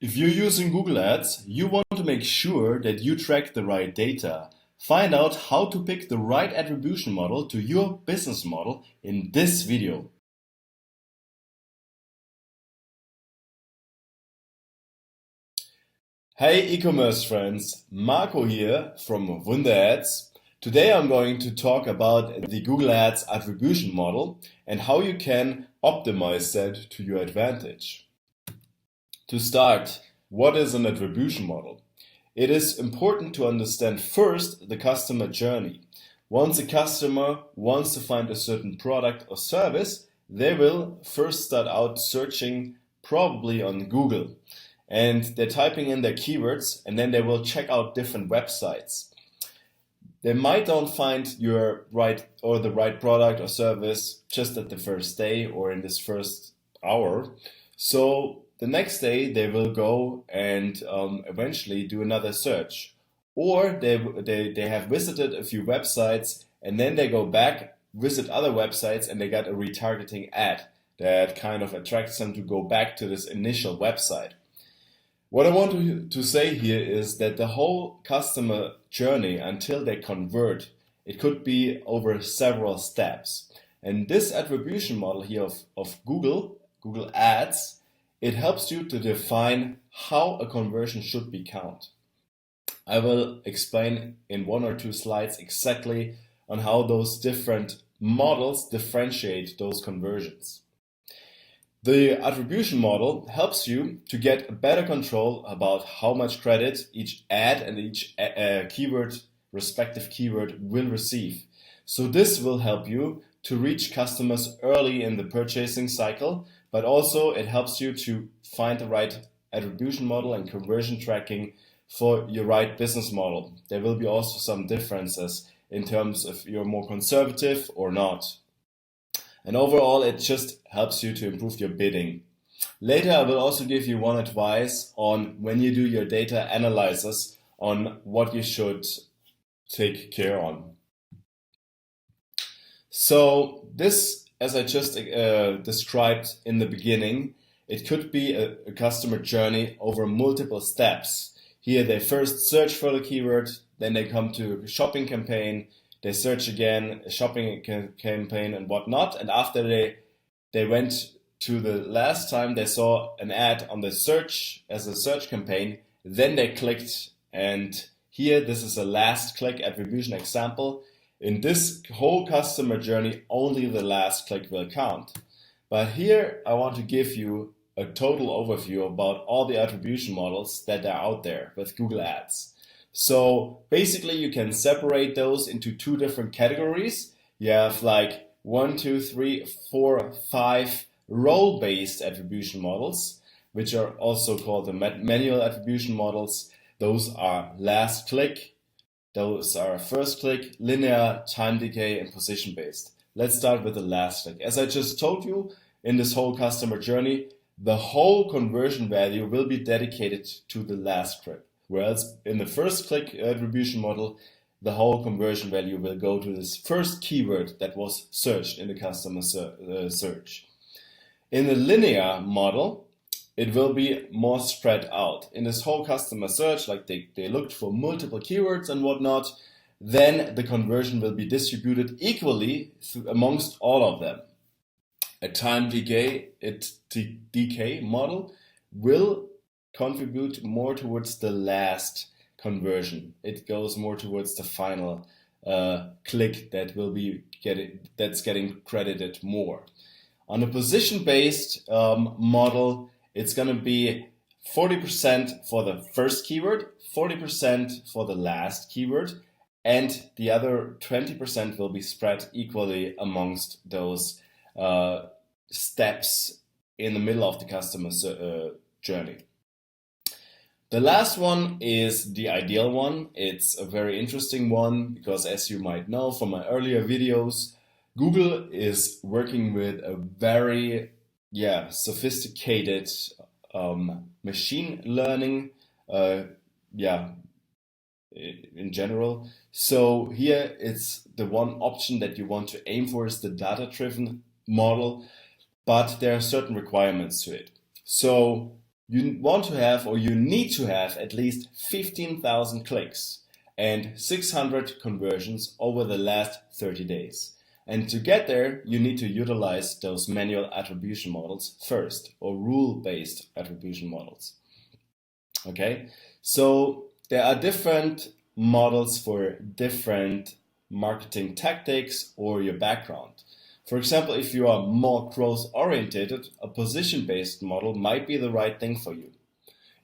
If you're using Google Ads, you want to make sure that you track the right data. Find out how to pick the right attribution model to your business model in this video. Hey e-commerce friends, Marco here from Wunder Ads. Today I'm going to talk about the Google Ads attribution model and how you can optimize that to your advantage. To start, what is an attribution model? It is important to understand first the customer journey. Once a customer wants to find a certain product or service, they will first start out searching probably on Google. And they're typing in their keywords and then they will check out different websites. They might not find your the right product or service just at the first day or in this first hour. So the next day they will go and eventually do another search. Or they have visited a few websites and then they go back, visit other websites, and they get a retargeting ad that kind of attracts them to go back to this initial website. What I want to say here is that the whole customer journey until they convert, it could be over several steps. And this attribution model here of Google Ads, it helps you to define how a conversion should be counted. I will explain in one or two slides exactly on how those different models differentiate those conversions. The attribution model helps you to get a better control about how much credit each ad and each respective keyword will receive. So this will help you to reach customers early in the purchasing cycle, but also it helps you to find the right attribution model and conversion tracking for your right business model. There will be also some differences in terms of you're more conservative or not. And overall, it just helps you to improve your bidding. Later, I will also give you one advice on when you do your data analysis on what you should take care on. So this, as I just described in the beginning, it could be a customer journey over multiple steps. Here they first search for the keyword, then they come to a shopping campaign, they search again, a shopping campaign and whatnot, and after they went to the last time they saw an ad on the search as a search campaign, then they clicked, and here this is a last click attribution example. In this whole customer journey, only the last click will count. But here I want to give you a total overview about all the attribution models that are out there with Google Ads. So basically you can separate those into two different categories. You have like 1, 2, 3, 4, 5 role-based attribution models, which are also called the manual attribution models. Those are last click, those are first click, linear, time decay, and position based. Let's start with the last click. As I just told you, in this whole customer journey, the whole conversion value will be dedicated to the last click. Whereas in the first click attribution model, the whole conversion value will go to this first keyword that was searched in the customer search. In the linear model, it will be more spread out. In this whole customer search, like they looked for multiple keywords and whatnot, then the conversion will be distributed equally amongst all of them. A time decay model will contribute more towards the last conversion. It goes more towards the final click that will be getting credited more. On a position-based model, it's going to be 40% for the first keyword, 40% for the last keyword, and the other 20% will be spread equally amongst those steps in the middle of the customer journey. The last one is the ideal one. It's a very interesting one because, as you might know from my earlier videos, Google is working with a very sophisticated machine learning in general. So here it's the one option that you want to aim for is the data-driven model, but there are certain requirements to it. So you want to have, or you need to have, at least 15,000 clicks and 600 conversions over the last 30 days. And to get there, you need to utilize those manual attribution models first, or rule-based attribution models. Okay, so there are different models for different marketing tactics or your background. For example, if you are more growth-oriented, a position-based model might be the right thing for you.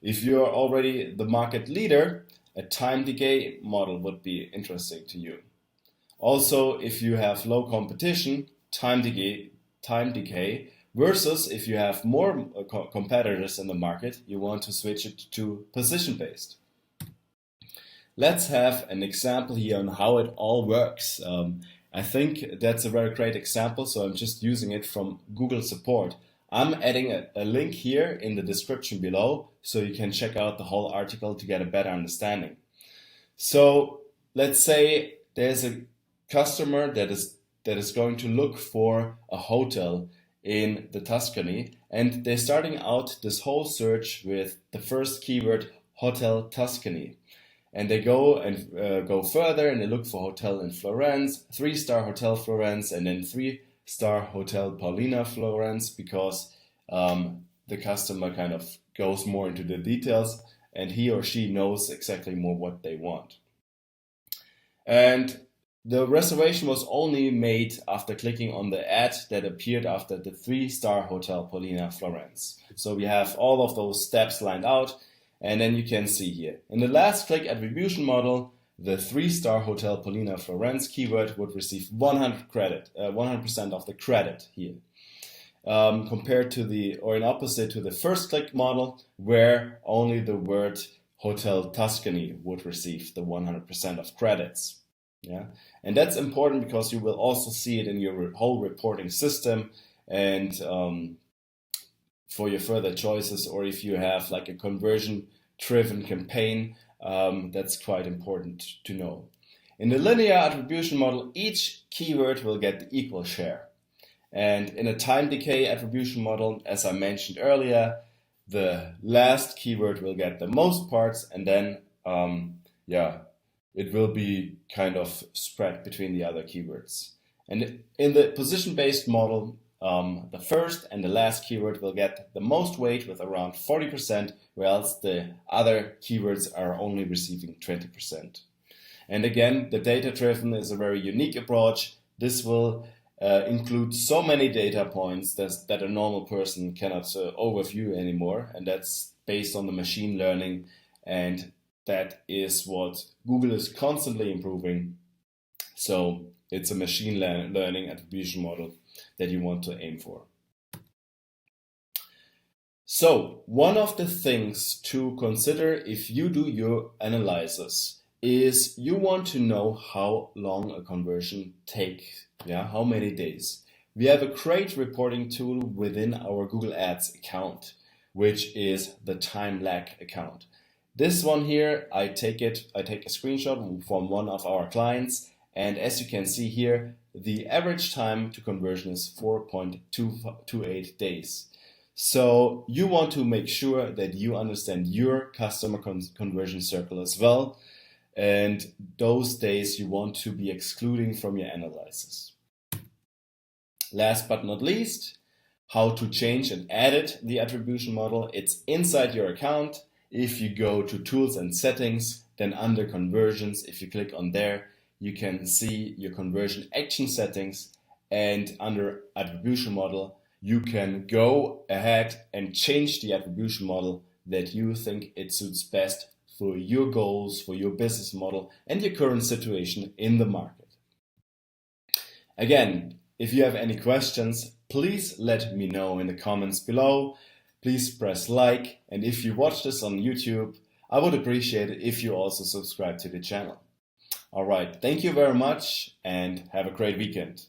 If you are already the market leader, a time decay model would be interesting to you. Also, if you have low competition, time decay versus if you have more competitors in the market, you want to switch it to position-based. Let's have an example here on how it all works. I think that's a very great example, so I'm just using it from Google Support. I'm adding a link here in the description below, so you can check out the whole article to get a better understanding. So let's say there's a customer that is going to look for a hotel in the Tuscany, and they're starting out this whole search with the first keyword, Hotel Tuscany. And they go further and they look for hotel in Florence, 3-star Hotel Florence, and then 3-star Hotel Paulina Florence, because the customer kind of goes more into the details and he or she knows exactly more what they want. And the reservation was only made after clicking on the ad that appeared after the 3-star Hotel Paulina Florence. So we have all of those steps lined out. And then you can see here, in the last click attribution model, the 3-star Hotel Paulina Florence keyword would receive 100% of the credit here, compared to in opposite to the first click model, where only the word Hotel Tuscany would receive the 100% of credits. Yeah, and that's important because you will also see it in your whole reporting system, and for your further choices, or if you have like a conversion-driven campaign, that's quite important to know. In the linear attribution model, each keyword will get the equal share. And in a time decay attribution model, as I mentioned earlier, the last keyword will get the most parts, and then it will be kind of spread between the other keywords. And in the position-based model, the first and the last keyword will get the most weight with around 40%, whereas the other keywords are only receiving 20%. And again, the data-driven is a very unique approach. This will include so many data points that a normal person cannot overview anymore, and that's based on the machine learning, and that is what Google is constantly improving. So it's a machine learning attribution model that you want to aim for. So one of the things to consider if you do your analysis is you want to know how long a conversion takes, how many days. We have a great reporting tool within our Google Ads account, which is the time lag account. This one here, I take a screenshot from one of our clients, and as you can see here, the average time to conversion is 4.28 days. So you want to make sure that you understand your customer conversion circle as well, and those days you want to be excluding from your analysis. Last but not least, how to change and edit the attribution model. It's inside your account. If you go to Tools and Settings, then under Conversions, if you click on there, you can see your conversion action settings, and under Attribution Model, you can go ahead and change the attribution model that you think it suits best for your goals, for your business model, and your current situation in the market. Again, if you have any questions, please let me know in the comments below. Please press like, and if you watch this on YouTube, I would appreciate it if you also subscribe to the channel. Alright, thank you very much and have a great weekend.